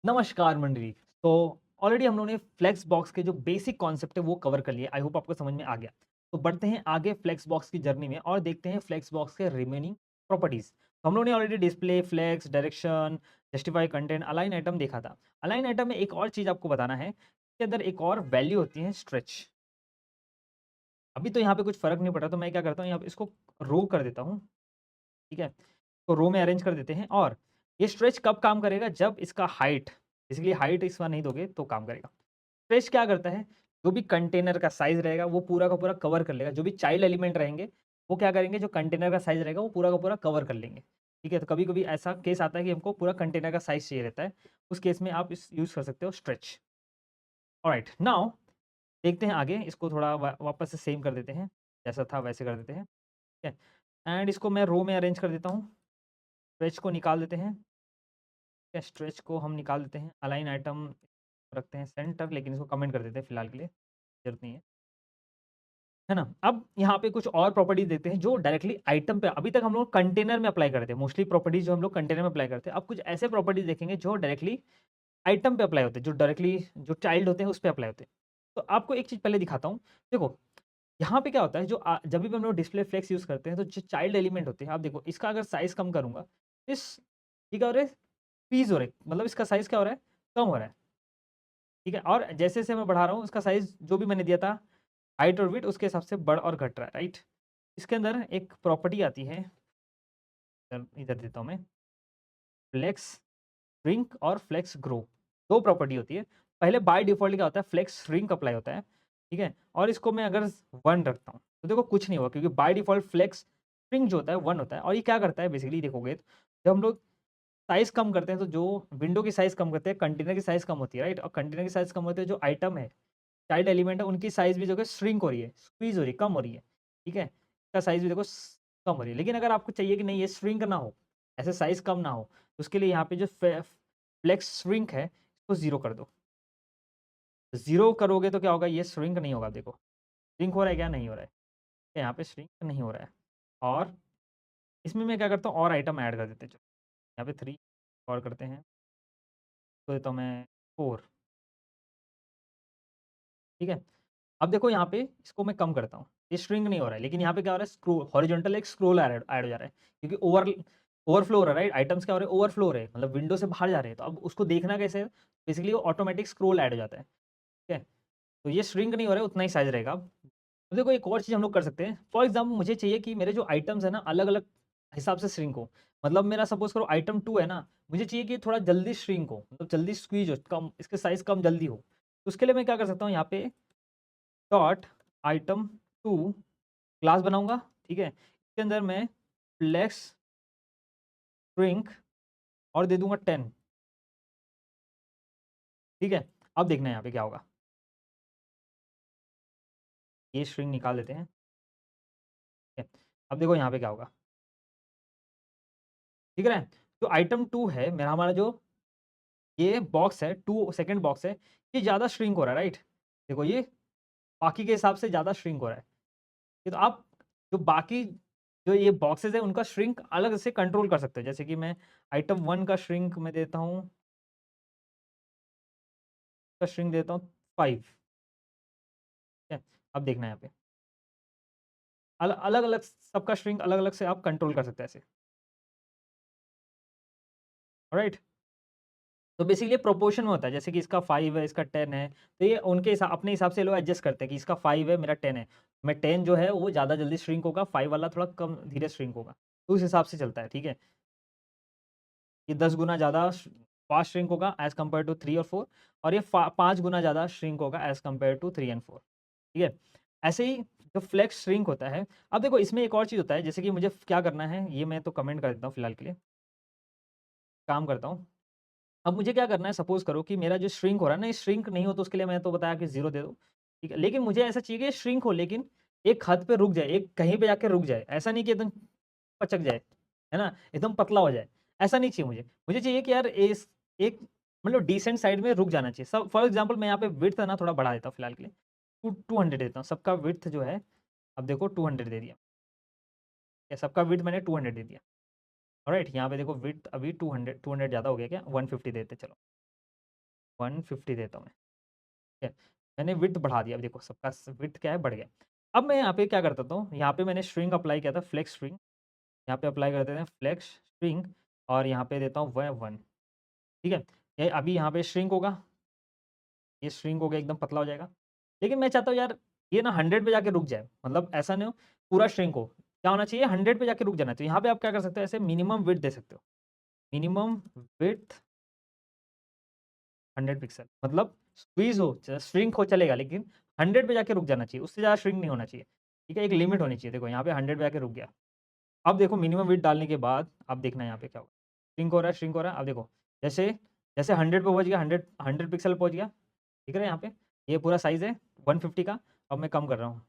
नमस्कार मंडली। तो ऑलरेडी हम लोगों ने फ्लेक्स बॉक्स के जो बेसिक कॉन्सेप्ट है वो कवर कर लिए। आई होप आपको समझ में आ गया। तो बढ़ते हैं आगे फ्लेक्स बॉक्स की जर्नी में और देखते हैं फ्लेक्स बॉक्स के रिमेनिंग प्रॉपर्टीज। तो हम लोगों ने already display, flex, direction, justify content, align item देखा था। अलाइन आइटम में एक और चीज आपको बताना है, इसके अंदर एक और वैल्यू होती है स्ट्रेच। अभी तो यहाँ पे कुछ फर्क नहीं पड़ रहा, तो मैं क्या करता हूँ, यहाँ पे इसको रो कर देता हूँ। ठीक है, तो रो में अरेंज कर देते हैं। और ये स्ट्रेच कब काम करेगा, जब इसका हाइट, बेसिकली हाइट इस बार नहीं दोगे तो काम करेगा। स्ट्रेच क्या करता है, जो भी कंटेनर का साइज रहेगा वो पूरा का पूरा कवर कर लेगा। जो भी चाइल्ड एलिमेंट रहेंगे वो क्या करेंगे, जो कंटेनर का साइज रहेगा वो पूरा का पूरा कवर कर लेंगे। ठीक है, तो कभी कभी ऐसा केस आता है कि हमको पूरा कंटेनर का साइज चाहिए रहता है, उस केस में आप इस यूज कर सकते हो स्ट्रेच। ऑलराइट, नाउ देखते हैं आगे। इसको थोड़ा वापस से सेम कर देते हैं, जैसा था वैसे कर देते हैं। ठीक है, एंड इसको मैं रो में अरेंज कर देता हूँ। स्ट्रेच को निकाल देते हैं। ठीक है, स्ट्रेच को हम निकाल देते हैं। अलाइन आइटम रखते हैं सेंटर, लेकिन इसको कमेंट कर देते हैं फिलहाल के लिए, जरूरत नहीं है ना। अब यहाँ पे कुछ और प्रॉपर्टीज देखते हैं जो डायरेक्टली आइटम पे, अभी तक हम लोग कंटेनर में अप्लाई करते हैं मोस्टली प्रॉपर्टीज, जो हम लोग कंटेनर में अप्लाई करते हैं। अब कुछ ऐसे प्रॉपर्टीज देखेंगे जो डायरेक्टली आइटम पे अप्लाई होते हैं, जो डायरेक्टली जो चाइल्ड होते हैं उस पे अप्लाई होते हैं। तो आपको एक चीज पहले दिखाता हूँ। देखो, यहाँ पे क्या होता है, जो जब भी हम लोग डिस्प्ले फ्लेक्स यूज करते हैं तो जो चाइल्ड एलिमेंट होते हैं, आप देखो इसका अगर साइज कम करूंगा, इस ठीक है, और स्क्वीज हो रहा है, मतलब इसका साइज क्या हो रहा है, कम हो रहा है। ठीक है, और जैसे जैसे मैं बढ़ा रहा हूँ उसका साइज जो भी मैंने दिया था हाइट और विड्थ उसके हिसाब से बढ़ और घट रहा है, राइट। इसके अंदर एक प्रॉपर्टी आती है, इधर देता हूँ मैं, फ्लेक्स श्रिंक और फ्लेक्स ग्रो। दो प्रॉपर्टी होती है। पहले बाय डिफॉल्ट क्या होता है, फ्लेक्स श्रिंक अप्लाई होता है। ठीक है, और इसको मैं अगर 1 रखता हूँ तो देखो कुछ नहीं होगा, क्योंकि बाय डिफॉल्ट फ्लेक्स श्रिंक जो होता है 1 होता है। और ये क्या करता है, बेसिकली देखोगे तो जब हम लोग साइज कम करते हैं तो जो विंडो की साइज कम करते हैं, कंटेनर की साइज कम होती है, राइट। और कंटेनर की साइज कम होती है, जो आइटम है, चाइल्ड एलिमेंट है, उनकी साइज भी जो है श्रिंक हो रही है, स्क्वीज हो रही है, कम हो रही है। ठीक है, इसका साइज भी देखो कम हो रही है। लेकिन अगर आपको चाहिए कि नहीं ये श्रिंक ना हो, ऐसे साइज कम ना हो, तो उसके लिए यहाँ पे जो फ्लेक्स श्रिंक है इसको 0 कर दो। 0 करोगे तो क्या होगा, ये श्रिंक नहीं होगा। देखो श्रिंक हो रहा है, क्या नहीं हो रहा है, यहाँ पे श्रिंक नहीं हो रहा है। और इसमें मैं क्या करता हूँ, और आइटम ऐड कर देते हैं। चलो यहाँ पे 3 और करते हैं, तो देता हूँ मैं 4। ठीक है, अब देखो यहाँ पे इसको मैं कम करता हूँ, ये स्ट्रिंग नहीं हो रहा है, लेकिन यहाँ पे क्या हो रहा है, स्क्रोल हॉरिजॉन्टल एक स्क्रोल ऐड ऐड हो जा रहा है, क्योंकि ओवरफ्लो हो रहा है, राइट। आइटम्स क्या हो रहे हैं, ओवरफ्लो हो रहे हैं, मतलब विंडो से बाहर जा रहे हैं। तो अब उसको देखना कैसे है, बेसिकली वो ऑटोमेटिक स्क्रोल ऐड हो जाता है। ठीक है, तो ये श्रिंक नहीं हो रहा है, उतना ही साइज रहेगा। अब तो देखो एक और चीज़ हम लोग कर सकते हैं। फॉर एग्जाम्पल मुझे चाहिए कि मेरे जो आइटम्स है ना अलग अलग हिसाब से श्रिंक हो। मतलब मेरा सपोज करो आइटम 2 है ना, मुझे चाहिए कि थोड़ा जल्दी श्रिंक हो, मतलब जल्दी स्क्वीज हो, कम इसके साइज कम जल्दी हो। तो उसके लिए मैं क्या कर सकता हूँ, यहाँ पे डॉट आइटम 2 क्लास बनाऊंगा। ठीक है, इसके अंदर मैं फ्लेक्स श्रिंक और दे दूंगा 10। ठीक है, अब देखना है यहाँ पे क्या होगा, ये श्रिंक निकाल देते हैं। ठीक है, अब देखो यहाँ पे क्या होगा, ठीक है। जो आइटम 2 है मेरा, हमारा जो ये बॉक्स है, 2 सेकंड बॉक्स है, ये ज़्यादा श्रिंक हो रहा है, राइट। देखो ये बाकी के हिसाब से ज़्यादा श्रिंक हो रहा है। ये तो आप जो बाकी जो ये बॉक्सेस है उनका श्रिंक अलग से कंट्रोल कर सकते हो। जैसे कि मैं आइटम 1 का श्रिंक मैं देता हूँ, का श्रिंक देता हूँ 5। ठीक है, अब देखना है यहाँ पे अलग अलग सबका श्रिंक अलग अलग से आप कंट्रोल कर सकते हैं ऐसे। राइट, तो बेसिकली प्रोपोर्शन में होता है, जैसे कि इसका 5 है, इसका 10 है, तो ये उनके हिसाब, अपने हिसाब से लोग एडजस्ट करते हैं कि इसका 5 है, मेरा 10 है। मैं 10 जो है वो ज़्यादा जल्दी श्रिंक होगा, 5 वाला थोड़ा कम धीरे श्रिंक होगा, तो उस हिसाब से चलता है। ठीक है, ये 10 गुना ज़्यादा फास्ट श्रिंक होगा एज़ कम्पेयर टू 3 और 4, और ये 5 गुना ज़्यादा श्रिंक होगा एज़ कम्पेयर टू 3 एंड 4। ठीक है, ऐसे ही जो फ्लेक्स श्रिंक होता है। अब देखो इसमें एक और चीज़ होता है, जैसे कि मुझे क्या करना है, ये मैं तो कमेंट कर देता हूँ फिलहाल के लिए, काम करता हूँ। अब मुझे क्या करना है, सपोज़ करो कि मेरा जो श्रिंक हो रहा है ना, ये श्रिंक नहीं हो, तो उसके लिए मैं तो बताया कि 0 दे दो। ठीक है, लेकिन मुझे ऐसा चाहिए कि श्रिंक हो, लेकिन एक हद पे रुक जाए, एक कहीं पे जाके रुक जाए। ऐसा नहीं कि एकदम पचक जाए, है ना? एकदम पतला हो जाए, ऐसा नहीं चाहिए मुझे। मुझे चाहिए कि यार इस एक मतलब डिसेंट साइड में रुक जाना चाहिए। सब फॉर एग्ज़ाम्पल मैं यहाँ पे विड्थ है ना थोड़ा बढ़ा देता हूँ फिलहाल के लिए, 200 देता हूँ। सबका विड्थ जो है, अब देखो 200 दे दिया। या सबका विड्थ मैंने 200 दे दिया। ऑलराइट, यहाँ पे देखो विड्थ अभी 200 ज़्यादा हो गया क्या? 150 देते चलो। 150 देता हूँ मैं, ठीक है। मैंने विड्थ बढ़ा दिया, अब देखो सबका विड्थ क्या है, बढ़ गया। अब मैं यहाँ पे क्या करता हूँ, यहाँ पे मैंने श्रिंक अप्लाई किया था, फ्लेक्स श्रिंक, यहाँ पे अप्लाई कर देते हैं फ्लेक्स श्रिंक, और यहाँ पे देता हूँ 1, ठीक है। ये अभी यहाँ पे श्रिंक होगा, ये श्रिंक हो गया, एकदम पतला हो जाएगा। लेकिन मैं चाहता हूँ यार ये ना 100 पे जाके रुक जाए, मतलब ऐसा नहीं हो पूरा श्रिंक हो, क्या होना चाहिए 100 पे जाके रुक जाना चाहिए। यहाँ पे आप क्या कर सकते हो, ऐसे मिनिमम विड्थ दे सकते हो, मिनिमम विड्थ 100 पिक्सल, मतलब स्क्वीज़ हो, च श्रिंक हो चलेगा, लेकिन 100 पे जाके रुक जाना चाहिए, उससे ज़्यादा श्रिंक नहीं होना चाहिए, ठीक है? एक लिमिट होनी चाहिए। देखो यहाँ पे 100 पे जाके रुक गया। अब देखो मिनिमम विड्थ डालने के बाद अब देखना यहाँ पे क्या होगा, श्रिंक हो रहा है, श्रिंक हो रहा है। अब देखो जैसे जैसे 100 पे पहुँच गया, 100 पिक्सल पहुँच गया, दिख रहा है यहाँ पे? ये पूरा साइज़ है 150 का। अब मैं कम कर रहा हूँ,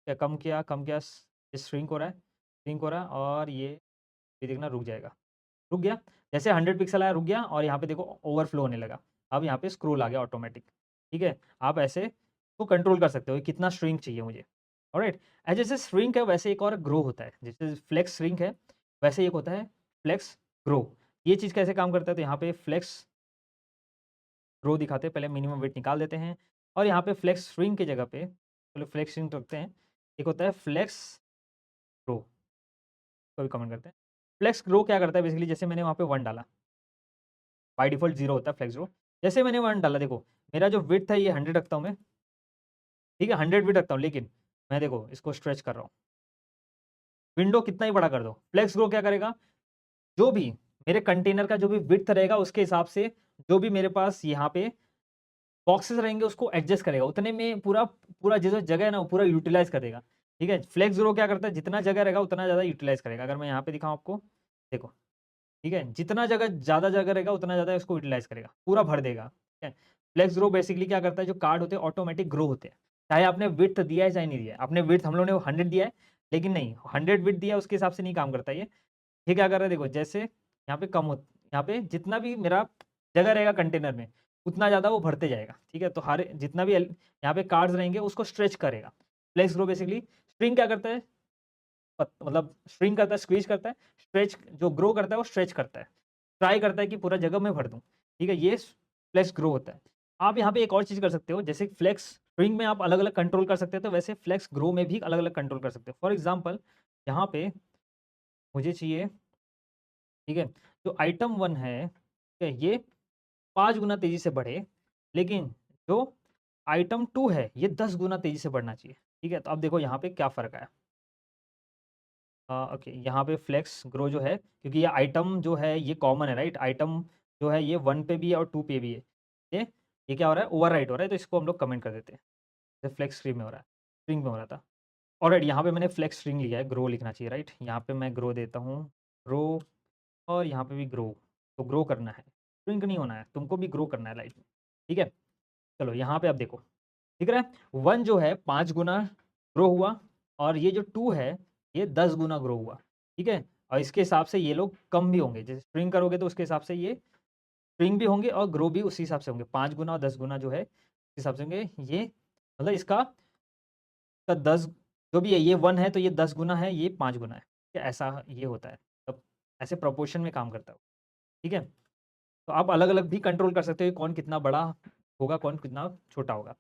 क्या कम किया, ये श्रिंक हो रहा है, श्रिंक हो रहा है, और ये देखना रुक जाएगा, रुक गया। जैसे 100 पिक्सल आया, रुक गया, और यहाँ पे देखो ओवरफ्लो होने लगा। अब यहाँ पे स्क्रोल आ गया ऑटोमेटिक, ठीक है? आप ऐसे को कंट्रोल कर सकते हो कि कितना श्रिंक चाहिए मुझे, ऑलराइट? जैसे श्रिंक है वैसे एक और ग्रो होता है, जैसे फ्लेक्स श्रिंक है, वैसे एक होता है फ्लेक्स ग्रो। ये चीज़ कैसे काम करता है, तो यहाँ पे फ्लेक्स ग्रो दिखाते हैं, पहले मिनिमम वेट निकाल देते हैं, और यहाँ पे फ्लेक्स श्रिंक की जगह पे चलो फ्लेक्स श्रिंक रखते हैं, एक होता है फ्लेक्स ग्रो, तो भी कमेंट करते हैं। फ्लेक्स ग्रो क्या करता है बेसिकली, जैसे मैंने वहाँ पे 1 डाला, बाय डिफ़ॉल्ट 0 होता है फ्लेक्स ग्रो। जैसे मैंने 1 डाला, देखो मेरा जो विड्थ है ये 100 रखता हूँ मैं, ठीक है? 100 विड्थ रखता हूँ, लेकिन मैं देखो इसको स्ट्रेच कर रहा हूँ। विंडो कितना ही बड़ा कर दो, फ्लेक्स ग्रो क्या करेगा, जो भी मेरे कंटेनर का जो भी विड्थ रहेगा उसके हिसाब से जो भी मेरे पास यहाँ पे बॉक्सेस रहेंगे उसको एडजस्ट करेगा, उतने में पूरा पूरा जो जगह है ना वो पूरा यूटिलाइज़ कर देगा, ठीक है? फ्लेक्स ग्रो क्या करता है, जितना जगह रहेगा उतना ज़्यादा यूटिलाइज़ करेगा। अगर मैं यहाँ पे दिखाऊँ आपको, देखो, ठीक है? जितना जगह ज़्यादा जगह रहेगा उतना ज़्यादा इसको यूटिलाइज़ करेगा, पूरा भर देगा, ठीक है? फ्लेक्स ग्रो बेसिकली क्या करता है, जो कार्ड होते हैं ऑटोमेटिक ग्रो होते हैं। चाहे आपने विड्थ दिया है चाहे नहीं दिया है। आपने विड्थ, हम लोगों ने 100 दिया है, लेकिन नहीं 100 विड्थ दिया है उसके हिसाब से नहीं काम करता ये। ये क्या कर रहा है, देखो जैसे यहाँ पे कम हो, यहाँ पे जितना भी मेरा जगह रहेगा कंटेनर में उतना ज़्यादा वो भरते जाएगा, ठीक है? तो हर जितना भी यहाँ पे कार्ड्स रहेंगे उसको स्ट्रेच करेगा। फ्लेक्स ग्रो बेसिकली श्रिंक क्या करता है, मतलब श्रिंक करता है, स्क्वीज करता है, स्ट्रेच जो ग्रो करता है वो स्ट्रेच करता है, ट्राई करता है कि पूरा जगह मैं भर दूँ, ठीक है? ये फ्लेक्स ग्रो होता है। आप यहाँ पे एक और चीज़ कर सकते हो, जैसे फ्लेक्स श्रिंक में आप अलग-अलग कंट्रोल कर सकते हो, तो वैसे फ्लेक्स ग्रो में भी अलग-अलग कंट्रोल कर सकते हो। फॉर एग्ज़ाम्पल यहाँ पे मुझे चाहिए, ठीक है? जो आइटम 1 है, ठीक है? ये 5 गुना तेज़ी से बढ़े, लेकिन जो आइटम 2 है, ये 10 गुना तेज़ी से बढ़ना चाहिए, ठीक है? तो अब देखो यहाँ पे क्या फ़र्क आया। ओके, यहाँ पे फ्लेक्स ग्रो जो है, क्योंकि ये आइटम जो है ये कॉमन है, राइट? आइटम जो है ये 1 पे भी है और 2 पे भी है। ये ये क्या हो रहा है, ओवरराइट हो रहा है, तो इसको हम लोग कमेंट कर देते हैं। जैसे फ्लेक्स स्ट्रीम में हो रहा है, स्ट्रिंग में हो रहा था। ऑलराइट, यहाँ पे मैंने फ्लेक्स स्ट्रिंग लिया है, ग्रो लिखना चाहिए, राइट? यहाँ पे मैं ग्रो देता हूँ, ग्रो, और यहाँ पे भी ग्रो, तो ग्रो करना है, श्रिंक नहीं होना है, तुमको भी ग्रो करना है लाइफ में, ठीक है? चलो यहाँ पे अब देखो, दिख रहा है? 1 जो है 5 गुना ग्रो हुआ, और ये जो 2 है, ये 10 गुना ग्रो हुआ, ठीक है? और इसके हिसाब से ये लोग कम भी होंगे, जैसे स्ट्रिंग करोगे तो उसके हिसाब से ये स्ट्रिंग भी होंगे और ग्रो भी उसी हिसाब से होंगे, 5 गुना और 10 गुना जो है, इस हिसाब से होंगे। ये मतलब इसका 10 जो भी है, ये 1 है तो ये 10 गुना है, ये 5 गुना है, ठीक है? ऐसा ये होता है, तब ऐसे प्रोपोर्शन में काम करता है, ठीक है? तो आप अलग-अलग भी कंट्रोल कर सकते हो कि कौन कितना बड़ा होगा, कौन कितना छोटा होगा,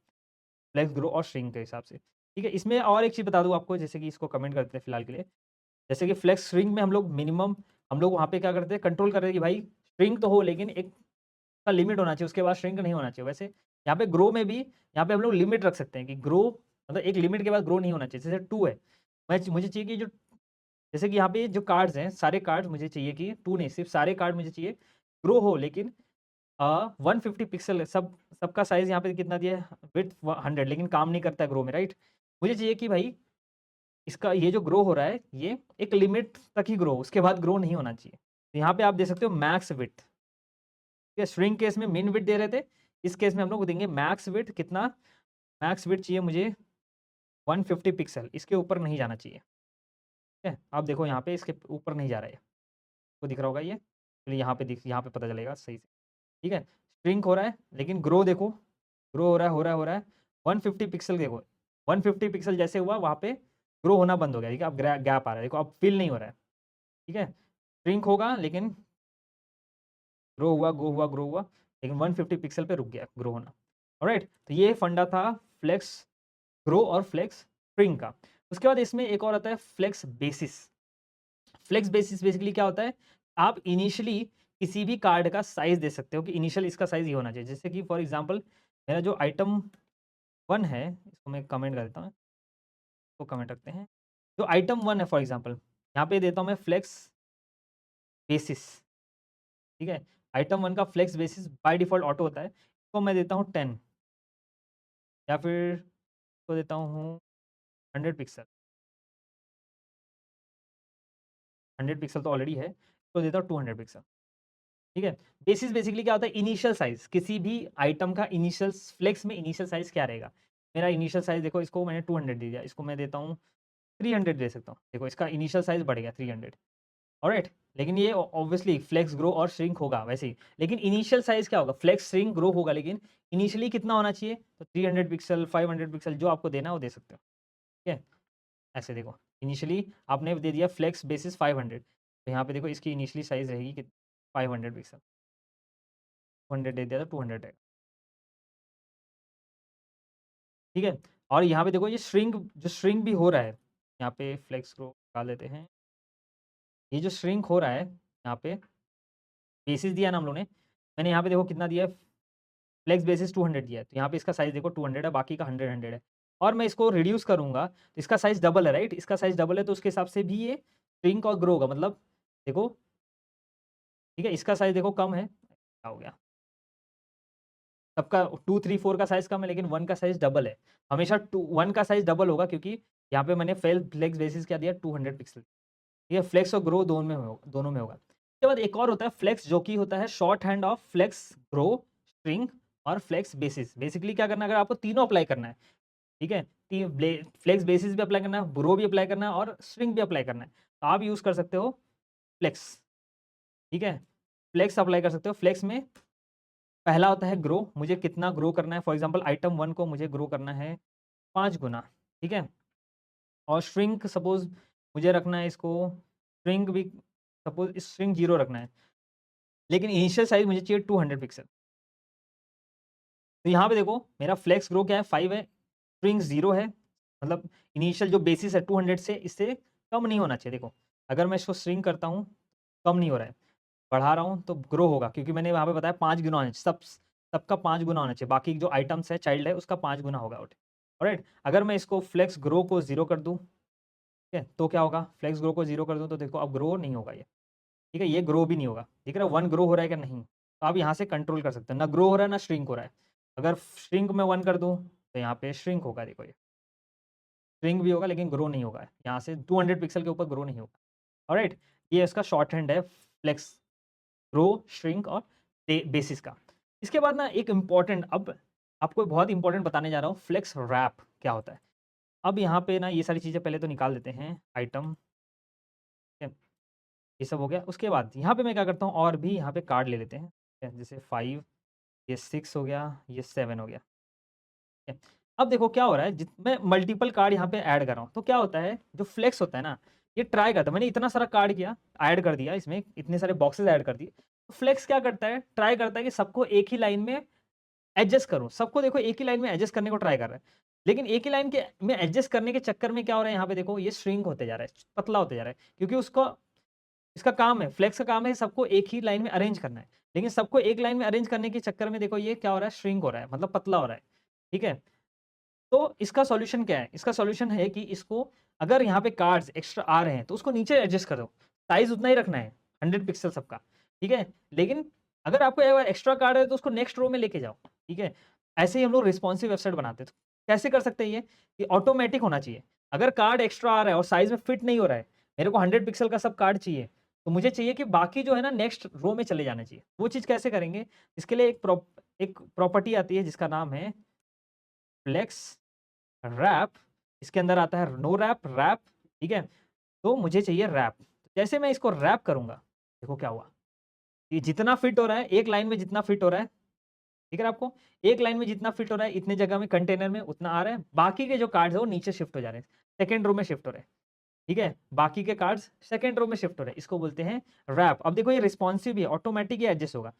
फ्लेक्स, ग्रो और श्रिंक के हिसाब से, ठीक है? इसमें और एक चीज़ बता दूँ आपको, जैसे कि इसको कमेंट करते हैं फिलहाल के लिए, जैसे कि फ्लेक्स श्रिंक में हम लोग मिनिमम, हम लोग वहाँ पे क्या करते हैं, कंट्रोल कर रहे हैं कि भाई श्रिंक तो हो लेकिन एक का लिमिट होना चाहिए, उसके बाद श्रिंक नहीं होना चाहिए। वैसे यहाँ पे ग्रो में भी, यहाँ पे हम लोग लिमिट रख सकते हैं कि ग्रो मतलब एक लिमिट के बाद ग्रो नहीं होना चाहिए। जैसे 2 है, मैं मुझे चाहिए कि जो, जैसे कि यहाँ पे जो कार्ड्स हैं, सारे कार्ड्स मुझे चाहिए कि 2 नहीं, सिर्फ़ सारे कार्ड मुझे चाहिए ग्रो हो, लेकिन 150 पिक्सल है, सबका साइज़ यहाँ पे कितना दिया है, विड्थ 100, लेकिन काम नहीं करता है ग्रो में, राइट? मुझे चाहिए कि भाई इसका ये जो ग्रो हो रहा है, ये एक लिमिट तक ही ग्रो हो, उसके बाद ग्रो नहीं होना चाहिए। तो यहाँ पे आप दे सकते हो मैक्स विड्थ, ठीक है? श्रिंक केस में मिन विड्थ दे रहे थे, इस केस में हम लोग देंगे मैक्स विड्थ, कितना? मैक्स विड्थ चाहिए मुझे 150 पिक्सल, इसके ऊपर नहीं जाना चाहिए, ठीक है? आप देखो यहाँ पे इसके ऊपर नहीं जा रहा है, आपको दिख रहा होगा ये? चलिए यहाँ पे पता चलेगा सही से, ठीक है? श्रिंक हो रहा है, लेकिन ग्रो देखो, ग्रो हो रहा है, हो रहा है, हो रहा है। 150 पिक्सल देखो, 150 पिक्सल जैसे हुआ वहाँ पे ग्रो होना बंद हो गया, ठीक है? अब गैप आ रहा है, देखो अब फ़ील नहीं हो रहा है, ठीक है? श्रिंक होगा लेकिन ग्रो हुआ, ग्रो हुआ, ग्रो हुआ, लेकिन 150 पिक्सल पे रुक गया ग्रो होना। ऑलराइट, तो ये फंडा था फ्लेक्स ग्रो और फ्लेक्स श्रिंक का। उसके बाद इसमें एक और आता है flex basis. Flex basis basically क्या होता है, आप इनिशियली किसी भी कार्ड का साइज दे सकते हो कि इनिशियल इसका साइज ये होना चाहिए। जैसे कि फॉर एग्जांपल मेरा जो आइटम 1 है, इसको मैं कमेंट कर देता हूँ, तो कमेंट रखते हैं। जो आइटम 1 है फॉर एग्जांपल, यहाँ पे देता हूँ मैं फ्लेक्स बेसिस, ठीक है? आइटम 1 का flex basis by default auto होता है, इसको मैं देता हूँ 10 या फिर इसको देता हूँ 100 पिक्सल। 100 पिक्सल तो ऑलरेडी है, तो देता हूँ 200 पिक्सल, ठीक है? बेसिस बेसिकली क्या होता है, इनिशियल साइज़, किसी भी आइटम का इनिशियल फ्लेक्स में इनिशियल साइज़ क्या रहेगा? मेरा इनिशियल साइज़ देखो, इसको मैंने 200 दे दिया, इसको मैं देता हूँ 300 दे सकता हूँ। देखो इसका इनिशियल साइज़ बढ़ गया 300, ऑलराइट? लेकिन ये ऑब्वियसली फ्लेक्स, ग्रो और श्रिंक होगा वैसे ही। लेकिन इनिशियल साइज़ क्या होगा? फ्लेक्स, श्रिंक, ग्रो होगा, लेकिन इनिशियली कितना होना चाहिए? तो 300 पिक्सल, 500 पिक्सल, जो आपको देना है वो दे सकते हो, ठीक है? ऐसे देखो, इनिशियली आपने दे दिया फ्लेक्स बेसिस 500, तो यहाँ पे देखो इसकी इनिशियली साइज़ रहेगी कितनी? 500 पिक्सल, 200 दे दिया तो 200 रहेगा, ठीक है? और यहाँ पे देखो ये श्रिंक, जो श्रिंक भी हो रहा है, यहाँ पे फ्लेक्स ग्रो निकाल लेते हैं। ये जो श्रिंक हो रहा है, यहाँ पे बेसिस दिया ना हम लोगों ने, मैंने यहाँ पे देखो कितना दिया है, फ्लेक्स बेसिस 200 दिया है, तो यहाँ पे इसका साइज़ देखो 200 है, बाकी का 100 100 है। और मैं इसको रिड्यूस करूँगा, तो इसका साइज़ डबल है, राइट? इसका साइज़ डबल है, तो उसके हिसाब से भी ये श्रिंक और ग्रो होगा, मतलब देखो, ठीक है? इसका साइज़ देखो कम है, क्या हो गया? सबका 2, 3, 4 का साइज़ कम है, लेकिन 1 का साइज़ डबल है। हमेशा 1 का साइज़ डबल होगा, क्योंकि यहाँ पे मैंने फ्लेक्स बेसिस क्या दिया, 200 पिक्सल। ये फ्लेक्स और ग्रो दोनों में होगा। उसके बाद एक और होता है फ्लेक्स, जो कि होता है shorthand of flex, grow, shrink और फ्लेक्स बेसिस। बेसिकली क्या करना है, अगर आपको तीनों अप्लाई करना है, ठीक है? फ्लेक्स बेसिस भी अप्लाई करना है, ग्रो भी अप्लाई करना है और श्रिंक भी अप्लाई करना है, तो आप यूज़ कर सकते हो फ्लेक्स, ठीक है? फ्लेक्स अप्लाई कर सकते हो। फ्लेक्स में पहला होता है ग्रो, मुझे कितना ग्रो करना है, फॉर एग्जांपल आइटम 1 को मुझे ग्रो करना है 5 गुना, ठीक है? और श्रिंक सपोज़ मुझे रखना है इसको, श्रिंक भी सपोज़ श्रिंक 0 रखना है, लेकिन इनिशियल साइज़ मुझे चाहिए 200 पिक्सल। तो यहाँ पे देखो मेरा फ्लेक्स ग्रो क्या है, 5 है, श्रिंक 0 है, मतलब इनिशियल जो बेसिस है 200 से इससे कम नहीं होना चाहिए। देखो, अगर मैं इसको श्रिंक करता हूँ, कम नहीं हो रहा है, बढ़ा रहा हूँ तो ग्रो होगा, क्योंकि मैंने वहाँ पे बताया 5 गुना होना चाहिए, सबका 5 गुना होना चाहिए, बाकी जो आइटम्स है, चाइल्ड है, उसका 5 गुना होगा, ऑलराइट? अगर मैं इसको फ्लेक्स ग्रो को 0 कर दूँ, ठीक है? तो क्या होगा? फ्लेक्स ग्रो को 0 कर दूँ तो देखो अब ग्रो नहीं होगा ये, ठीक है? ये ग्रो भी नहीं होगा, दिख रहा है 1 ग्रो हो रहा है क्या? नहीं। तो आप यहाँ से कंट्रोल कर सकते हैं, ना ग्रो हो रहा है, ना श्रिंक हो रहा है। अगर श्रिंक मैं 1 कर दूँ, तो यहाँ पे श्रिंक होगा, देखो ये श्रिंक भी होगा लेकिन ग्रो नहीं होगा। यहाँ से 200 पिक्सल के ऊपर ग्रो नहीं होगा, ऑलराइट? ये इसका शॉर्ट हैंड है फ्लेक्स, ग्रो, श्रिंक और बेसिस का। इसके बाद ना एक इम्पोर्टेंट, अब आपको बहुत इंपॉर्टेंट बताने जा रहा हूँ, फ्लेक्स रैप क्या होता है। अब यहाँ पे ना ये सारी चीज़ें पहले तो निकाल देते हैं, आइटम, ठीक है? ये सब हो गया। उसके बाद यहाँ पे मैं क्या करता हूँ, और भी यहाँ पे कार्ड ले लेते हैं, ठीक है? जैसे 5, ये 6 हो गया, ये 7 हो गया, ठीक है? अब देखो क्या हो रहा है, मैं मल्टीपल कार्ड यहाँ पे ऐड कर रहा हूँ, तो क्या होता है, जो फ्लेक्स होता है ना, ये ट्राई करता है, मैंने इतना सारा कार्ड किया, ऐड कर दिया इसमें, इतने सारे बॉक्सेस ऐड कर दिए, तो फ्लेक्स क्या करता है, ट्राई करता है कि सबको एक ही लाइन में एडजस्ट करूँ, सबको देखो एक ही लाइन में एडजस्ट करने को ट्राई कर रहा है। लेकिन एक ही लाइन के में एडजस्ट करने के चक्कर में क्या हो रहा है, यहाँ पे देखो ये श्रिंक होते जा रहा है, पतला होते जा रहा है, क्योंकि उसको, इसका काम है, फ्लेक्स का काम है सबको एक ही लाइन में अरेंज करना है। लेकिन सबको एक लाइन में अरेंज करने के चक्कर में देखो ये क्या हो रहा है, श्रिंक हो रहा है, मतलब पतला हो रहा है, ठीक है? तो इसका सॉल्यूशन क्या है? इसका सॉल्यूशन है कि इसको, अगर यहाँ पे कार्ड्स एक्स्ट्रा आ रहे हैं, तो उसको नीचे एडजस्ट कर दो। साइज़ उतना ही रखना है, 100 पिक्सल सबका, ठीक है? लेकिन अगर आपको अगर एक्स्ट्रा कार्ड है, तो उसको नेक्स्ट रो में लेके जाओ, ठीक है? ऐसे ही हम लोग रिस्पॉन्सिव वेबसाइट बनाते हैं। तो कैसे कर सकते हैं ये? कि ऑटोमैटिक होना चाहिए। अगर कार्ड एक्स्ट्रा आ रहा है और साइज़ में फिट नहीं हो रहा है, मेरे को 100 पिक्सल का सब कार्ड चाहिए, तो मुझे चाहिए कि बाकी जो है ना नेक्स्ट रो में चले जाने चाहिए। वो चीज़ कैसे करेंगे? इसके लिए एक प्रॉपर्टी आती है जिसका नाम है फ्लेक्स रैप। इसके अंदर आता है नो रैप, रैप, ठीक है? तो मुझे चाहिए रैप। जैसे मैं इसको रैप करूँगा, देखो क्या हुआ, ये जितना फिट हो रहा है, एक लाइन में जितना फिट हो रहा है, दिख रहा है आपको? एक लाइन में जितना फिट हो रहा है, इतने जगह में कंटेनर में उतना आ रहा है। बाकी के जो कार्ड्स हैं वो नीचे शिफ्ट हो जा रहे हैं, सेकंड रो में शिफ्ट हो रहे हैं, ठीक है? बाकी के कार्ड्स सेकंड रो में शिफ्ट हो रहे हैं, इसको बोलते हैं रैप। अब देखो ये रिस्पॉन्सिव भी है, ऑटोमैटिक ही एडजस्ट होगा।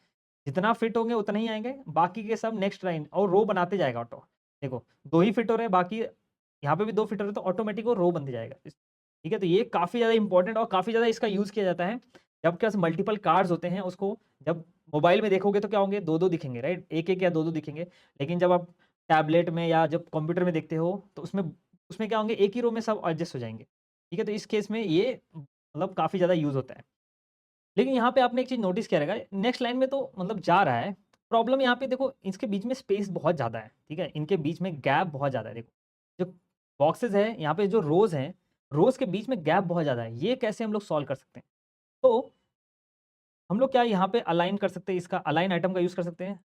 जितना फिट होंगे उतना ही आएँगे, बाकी के सब नेक्स्ट लाइन और रो बनाते जाएगा ऑटो। देखो 2 ही फिट हो रहे हैं, बाकी यहाँ पे भी 2 फिट हो रहे हैं, तो ऑटोमेटिक वो रो बनते जाएगा। ठीक है? तो ये काफ़ी ज़्यादा इम्पोर्टेंट और काफ़ी ज़्यादा इसका यूज़ किया जाता है। जब आपके पास मल्टीपल कार्ड्स होते हैं, उसको जब मोबाइल में देखोगे तो क्या होंगे, 2-2 दिखेंगे, राइट? 1-1 या 2-2 दिखेंगे। लेकिन जब आप टैबलेट में या जब कंप्यूटर में देखते हो, तो उसमें उसमें क्या होंगे, एक ही रो में सब एडजस्ट हो जाएँगे। ठीक है? तो इस केस में ये मतलब काफ़ी ज़्यादा यूज़ होता है। लेकिन यहाँ पे आपने एक चीज़ नोटिस किया रहेगा, नेक्स्ट लाइन में तो मतलब जा रहा है, प्रॉब्लम यहाँ पे देखो इसके बीच में स्पेस बहुत ज़्यादा है, ठीक है? इनके बीच में गैप बहुत ज़्यादा है देखो। जो बॉक्सेस हैं, यहाँ पे जो रोज़ हैं, रोज़ के बीच में गैप बहुत ज़्यादा है, ये कैसे हम लोग सॉल्व कर सकते हैं? तो हम लोग क्या यहाँ पे अलाइन कर सकते हैं, इसका अलाइन आइटम का यूज़ कर सकते हैं?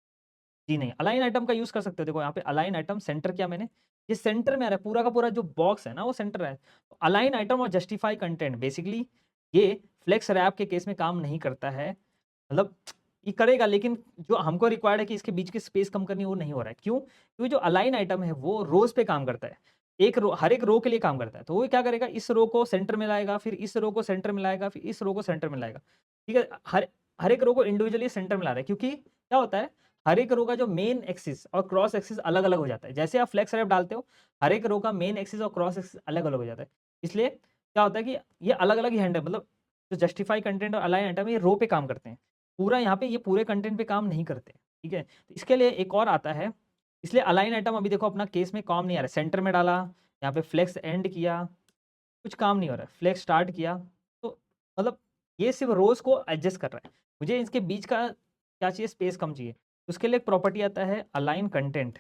जी नहीं, अलाइन आइटम का यूज़ कर सकते हो, देखो यहाँ पे अलाइन आइटम सेंटर किया मैंने, ये सेंटर में आ रहा है, पूरा का पूरा जो बॉक्स है ना, वो सेंटर है। तो अलाइन आइटम और जस्टिफाई कंटेंट बेसिकली ये फ्लेक्स रैप के केस में काम नहीं करता है। मतलब ये करेगा, लेकिन जो हमको रिक्वायर्ड है कि इसके बीच की स्पेस कम करनी है, वो नहीं हो रहा है। क्यों? क्योंकि जो अलाइन आइटम है वो रोज़ पे काम करता है। एक रो हर एक रो के लिए काम करता है। तो वो क्या करेगा, इस रो को सेंटर में लाएगा, फिर इस रो को सेंटर में लाएगा, फिर इस रो को सेंटर में लाएगा। ठीक है? हर हर एक रो को इंडिविजुअली सेंटर में ला रहा है, क्योंकि क्या होता है, हर एक रो का जो मेन एक्सिस और क्रॉस एक्सिस अलग-अलग हो जाता है। जैसे आप फ्लेक्स रैप डालते हो, हर एक रो का मेन एक्सिस और क्रॉस एक्सिस अलग-अलग हो जाता है। इसलिए क्या होता है कि ये अलग-अलग ही हैंडल, मतलब जो जस्टिफाई कंटेंट और अलाइन आइटम, ये रो पे काम करते हैं। पूरा यहाँ पे ये पूरे कंटेंट पे काम नहीं करते, ठीक है? तो इसके लिए एक और आता है, इसलिए अलाइन आइटम अभी देखो अपना केस में काम नहीं आ रहा है। सेंटर में डाला, यहाँ पे फ्लेक्स एंड किया, कुछ काम नहीं हो रहा है। फ्लेक्स स्टार्ट किया, तो मतलब ये सिर्फ़ रोज़ को एडजस्ट कर रहा है। मुझे इसके बीच का क्या चाहिए, स्पेस कम चाहिए। उसके लिए एक प्रॉपर्टी आता है अलाइन कंटेंट।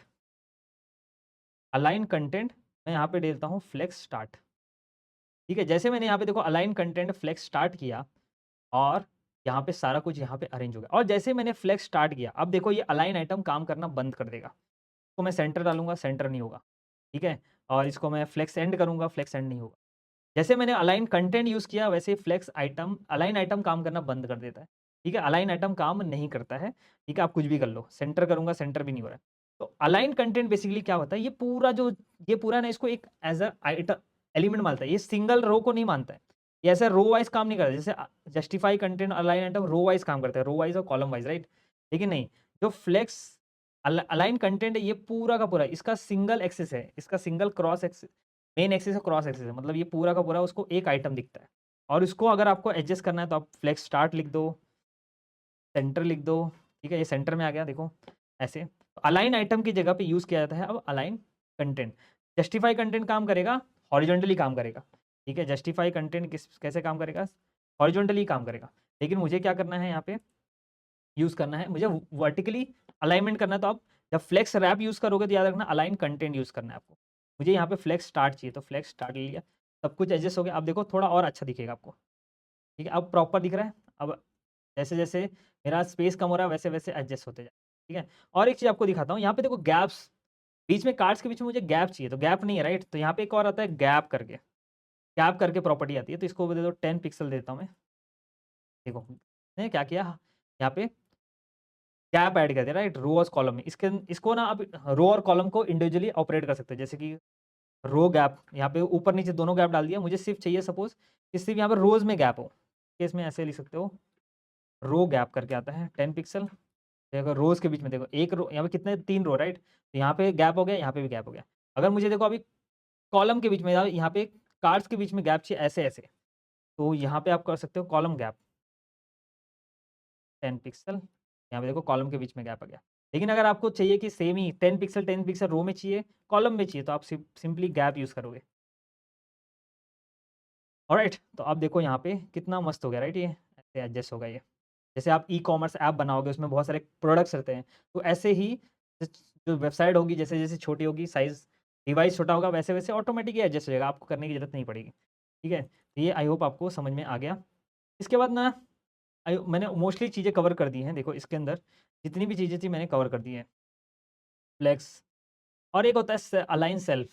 अलाइन कंटेंट मैं यहाँ पे देता हूँ फ्लेक्स स्टार्ट, ठीक है? जैसे मैंने यहाँ पे देखो अलाइन कंटेंट फ्लेक्स स्टार्ट किया और यहाँ पे सारा कुछ यहाँ पे अरेंज हो गया, और जैसे ही मैंने फ्लेक्स स्टार्ट किया, अब देखो ये अलाइन आइटम काम करना बंद कर देगा। इसको मैं सेंटर डालूँगा, सेंटर नहीं होगा, ठीक है? और इसको मैं फ्लेक्स एंड करूँगा, फ्लेक्स एंड नहीं होगा। जैसे मैंने अलाइन कंटेंट यूज़ किया, वैसे फ्लेक्स आइटम अलाइन आइटम काम करना बंद कर देता है, ठीक है? अलाइन आइटम काम नहीं करता है, ठीक है? आप कुछ भी कर लो, सेंटर करूँगा, सेंटर भी नहीं हो रहा है। तो अलाइन कंटेंट बेसिकली क्या होता है, ये पूरा ना इसको एक एज़ अ एलिमेंट मानता है, ये सिंगल रो को नहीं मानता है। ये ऐसे रो वाइज़ काम नहीं करता, जैसे जस्टिफाई कंटेंट, अलाइन आइटम रो वाइज़ काम करता है, रो वाइज़ और कॉलम वाइज़, राइट? लेकिन नहीं, जो फ्लेक्स अलाइन कंटेंट है, ये पूरा का पूरा इसका सिंगल एक्सिस है, इसका single cross axis, main axis और क्रॉस एक्सिस है, मतलब ये पूरा का पूरा उसको एक आइटम दिखता है। और इसको अगर आपको एडजस्ट करना है, तो आप फ्लेक्स स्टार्ट लिख दो, सेंटर लिख दो, ठीक है? ये सेंटर में आ गया देखो, ऐसे। तो अलाइन आइटम की जगह पे यूज़ किया जाता है अब अलाइन कंटेंट। जस्टिफाई कंटेंट काम करेगा, हॉरिज़ॉन्टली काम करेगा, ठीक है? जस्टिफाई कंटेंट कैसे काम करेगा? हॉरिज़ॉन्टली काम करेगा। लेकिन मुझे क्या करना है यहाँ पे, यूज़ करना है, मुझे वर्टिकली अलाइनमेंट करना है, तो आप जब फ्लेक्स रैप यूज़ करोगे तो याद रखना अलाइन कंटेंट यूज़ करना है आपको। मुझे यहाँ पे फ्लेक्स स्टार्ट चाहिए, तो फ्लेक्स स्टार्ट ले लिया, सब कुछ एडजस्ट हो गया। अब देखो थोड़ा और अच्छा दिखेगा आपको, ठीक है? अब प्रॉपर दिख रहा है। अब जैसे-जैसे मेरा स्पेस कम हो रहा है, वैसे-वैसे एडजस्ट होते जाए, ठीक है? और एक चीज़ आपको दिखाता हूँ, यहाँ पे देखो गैप्स, बीच में कार्ड्स के बीच में मुझे गैप चाहिए, तो गैप नहीं है, राइट? तो यहाँ पे एक और आता है गैप करके, प्रॉपर्टी आती है, तो इसको दे दो 10 पिक्सल देता हूँ मैं। देखो, मैंने क्या किया, यहाँ पे गैप ऐड कर दिया, राइट? रो और कॉलम में। इसको ना आप रो और कॉलम को इंडिविजुअली ऑपरेट कर सकते हैं, जैसे कि रो गैप, यहाँ पे ऊपर-नीचे दोनों गैप डाल दिया। मुझे सिर्फ़ चाहिए सपोज़ कि सिर्फ़ यहाँ पे रोज़ में गैप हो, केस में ऐसे लिख सकते हो, रो गैप करके आता है 10 पिक्सल। देखो रोज़ के बीच में देखो, एक रो यहाँ पे कितने 3 रो, राइट? तो यहाँ पे गैप हो गया, यहाँ पे भी गैप हो गया। अगर मुझे देखो अभी कॉलम के बीच में, यहाँ पे कार्ड्स के बीच में गैप चाहिए ऐसे-ऐसे, तो यहाँ पे आप कर सकते हो कॉलम गैप 10 पिक्सल। यहाँ पे देखो कॉलम के बीच में गैप आ गया। लेकिन अगर आपको चाहिए कि सेम ही 10 पिक्सल रो में चाहिए, कॉलम में चाहिए, तो आप सिंपली गैप यूज़ करोगे। ऑलराइट, तो अब देखो यहाँ पे कितना मस्त हो गया, राइट? ये ऐसे एडजस्ट होगा ये। जैसे आप ई-कॉमर्स ऐप बनाओगे, उसमें बहुत सारे प्रोडक्ट्स रहते हैं, तो ऐसे ही जो वेबसाइट होगी, जैसे-जैसे छोटी होगी, साइज़ डिवाइस छोटा होगा, वैसे-वैसे ऑटोमेटिक ही एडजस्ट हो जाएगा, आपको करने की ज़रूरत नहीं पड़ेगी। ठीक है? तो ये आई होप आपको समझ में आ गया। इसके बाद ना मैंने मोस्टली चीज़ें कवर कर दी हैं, देखो इसके अंदर जितनी भी चीज़ें थी मैंने कवर कर दी हैं। फ्लेक्स, और एक होता है अलाइन सेल्फ,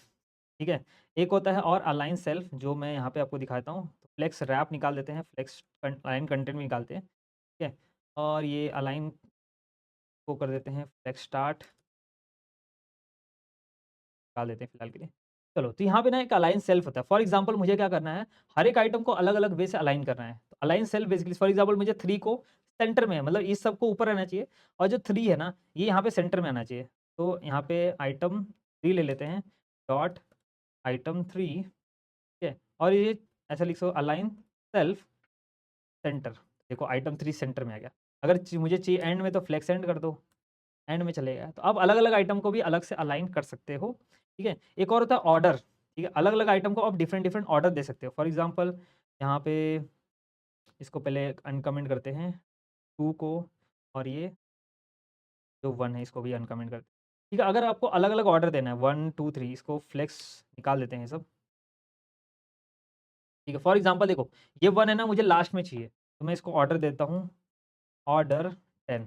ठीक है? एक होता है और अलाइन सेल्फ, जो मैं यहाँ पे आपको दिखाता हूँ। तो फ्लेक्स रैप निकाल देते हैं, फ्लेक्स अलाइन कंटेंट भी निकालते हैं, ठीक है? और ये अलाइन को कर देते हैं फ्लेक्स स्टार्ट, निकाल देते हैं फिलहाल के लिए। चलो, तो यहाँ पे ना एक अलाइन सेल्फ होता है। फॉर एग्ज़ाम्पल मुझे क्या करना है, हर एक आइटम को अलग-अलग वे से अलाइन करना है। तो align self basically for example मुझे 3 को सेंटर में है, मतलब इस सब को ऊपर रहना चाहिए और जो 3 है ना, ये यहाँ पे सेंटर में आना चाहिए। तो यहाँ पे आइटम 3 ले लेते हैं, डॉट आइटम 3, ठीक है? और ये ऐसा लिखो अलाइन सेल्फ सेंटर। देखो आइटम 3 सेंटर में आ गया। अगर मुझे चाहिए एंड में तो फ्लेक्स एंड कर दो, एंड में चलेगा। तो आप अलग-अलग आइटम को भी अलग से अलाइन कर सकते हो, ठीक है? एक और होता है ऑर्डर, ठीक है? अलग-अलग आइटम को आप डिफरेंट-डिफरेंट ऑर्डर दे सकते हो। फॉर एग्ज़ाम्पल यहाँ पे इसको पहले अनकमेंट करते हैं, 2 को, और ये जो 1 है इसको भी अनकमेंट करते हैं। ठीक है? अगर आपको अलग-अलग ऑर्डर देना है 1, 2, 3, इसको फ्लेक्स निकाल देते हैं सब, ठीक है? फॉर एग्ज़ाम्पल देखो, ये 1 है ना, मुझे लास्ट में चाहिए, तो मैं इसको ऑर्डर देता हूँ, ऑर्डर 10।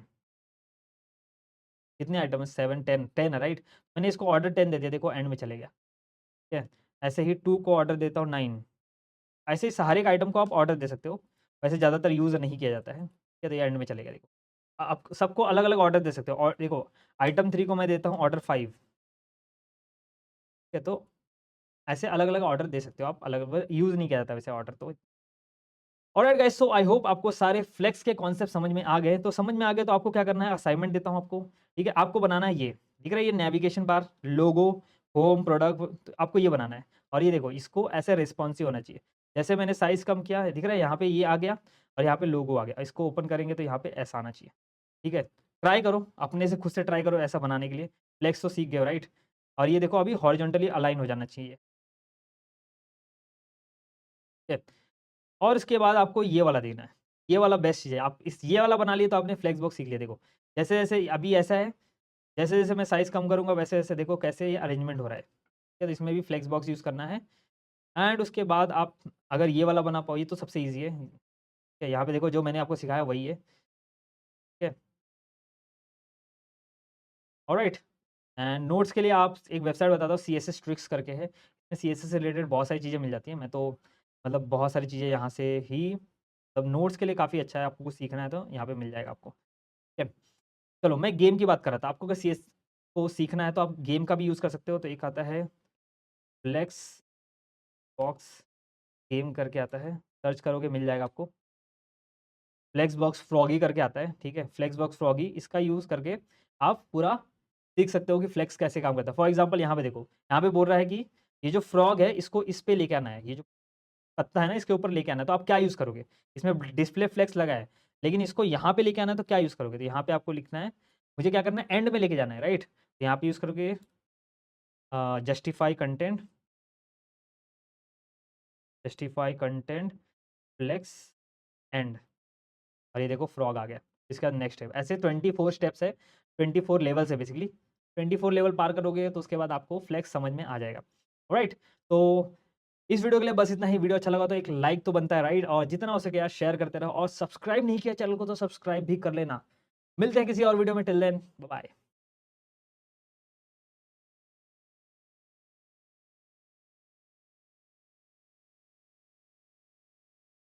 कितने आइटम है? 7, 10, 10 है, राइट? मैंने इसको ऑर्डर 10 दे दिया, देखो एंड में चले गया, ठीक है? ऐसे ही 2 को ऑर्डर देता हूँ 9। ऐसे ही हर एक आइटम को आप ऑर्डर दे सकते हो। वैसे ज़्यादातर यूज़ नहीं किया जाता है, ठीक है? तो ये एंड में चलेगा देखो। आप सबको अलग-अलग ऑर्डर दे सकते हो, और देखो आइटम 3 को मैं देता हूँ ऑर्डर 5, ठीक है? तो ऐसे अलग-अलग ऑर्डर दे सकते हो आप, अलग यूज़ नहीं किया जाता वैसे ऑर्डर तो। Alright guys, so I hope आपको सारे फ्लेक्स के कॉन्सेप्ट समझ में आ गए। तो समझ में आ गए तो आपको क्या करना है, असाइनमेंट देता हूँ आपको, ठीक है? आपको बनाना है ये, दिख रहा है ये नेविगेशन बार, लोगो, होम, प्रोडक्ट, तो आपको ये बनाना है। और ये देखो इसको ऐसे रिस्पॉन्सिव होना चाहिए। जैसे मैंने साइज़ कम किया है, दिख रहा है यहाँ पे ये आ गया और यहाँ पे लोगो आ गया। इसको ओपन करेंगे तो यहाँ पे ऐसा आना चाहिए, ठीक है? ट्राई करो, अपने से खुद से ट्राई करो ऐसा बनाने के लिए। फ्लेक्स तो सीख गए हो, राइट? और ये देखो अभी हॉरिज़ॉन्टली अलाइन हो जाना चाहिए, ठीक है? और इसके बाद आपको ये वाला देना है। ये वाला बेस्ट चीज़ है। आप इस ये वाला बना लिए तो आपने फ्लेक्स बॉक्स सीख लिया। देखो, जैसे-जैसे अभी ऐसा है, जैसे-जैसे मैं साइज़ कम करूँगा वैसे-वैसे देखो कैसे ये अरेंजमेंट हो रहा है। ठीक है? तो इसमें भी फ्लेक्स बॉक्स यूज़ करना है। एंड उसके बाद आप अगर ये वाला बना पाओ, ये तो सबसे ईज़ी है। ठीक है? यहाँ पे देखो जो मैंने आपको सिखाया वही है। ठीक है? ऑलराइट। एंड नोट्स के लिए आप एक वेबसाइट बताता हूँ, सीएसएस ट्रिक्स करके है। इसमें सीएसएस से रिलेटेड बहुत सारी चीज़ें मिल जाती हैं। मैं तो मतलब बहुत सारी चीज़ें यहाँ से ही, मतलब नोट्स के लिए काफ़ी अच्छा है। आपको कुछ सीखना है तो यहाँ पे मिल जाएगा आपको। ठीक है? चलो मैं गेम की बात कर रहा था। आपको अगर सीएस को सीखना है तो आप गेम का भी यूज़ कर सकते हो। तो एक आता है फ्लेक्स बॉक्स गेम करके आता है, सर्च करोगे मिल जाएगा आपको। फ्लेक्स बॉक्स फ्रॉगी करके आता है, ठीक है? फ्लेक्स बॉक्स फ्रॉगी, इसका यूज़ करके आप पूरा सीख सकते हो कि फ्लेक्स कैसे काम करता है। फॉर एग्ज़ाम्पल यहाँ पे देखो, यहाँ पे बोल रहा है कि ये जो फ्रॉग है इसको इस पे लेके आना है। ये जो पत्ता है ना इसके ऊपर लेके आना है, तो आप क्या यूज़ करोगे? इसमें डिस्प्ले फ्लेक्स लगा है, लेकिन इसको यहाँ पे लेके आना है तो क्या यूज़ करोगे? तो यहाँ पे आपको लिखना है, मुझे क्या करना है, एंड में लेके जाना है, राइट? तो यहाँ पे यूज़ करोगे justify content, justify content flex end, और ये देखो फ्रॉग आ गया। इसके बाद नेक्स्ट स्टेप, ऐसे 24 स्टेप्स है, 24 लेवल्स है बेसिकली। 24 लेवल पार करोगे तो उसके बाद आपको फ्लेक्स समझ में आ जाएगा। ऑलराइट, तो इस वीडियो के लिए बस इतना ही। वीडियो अच्छा लगा तो एक लाइक तो बनता है, राइट? और जितना हो सके यार शेयर करते रहो, और सब्सक्राइब नहीं किया चैनल को तो सब्सक्राइब भी कर लेना। मिलते हैं किसी और वीडियो में, टिल देन बाय बाय।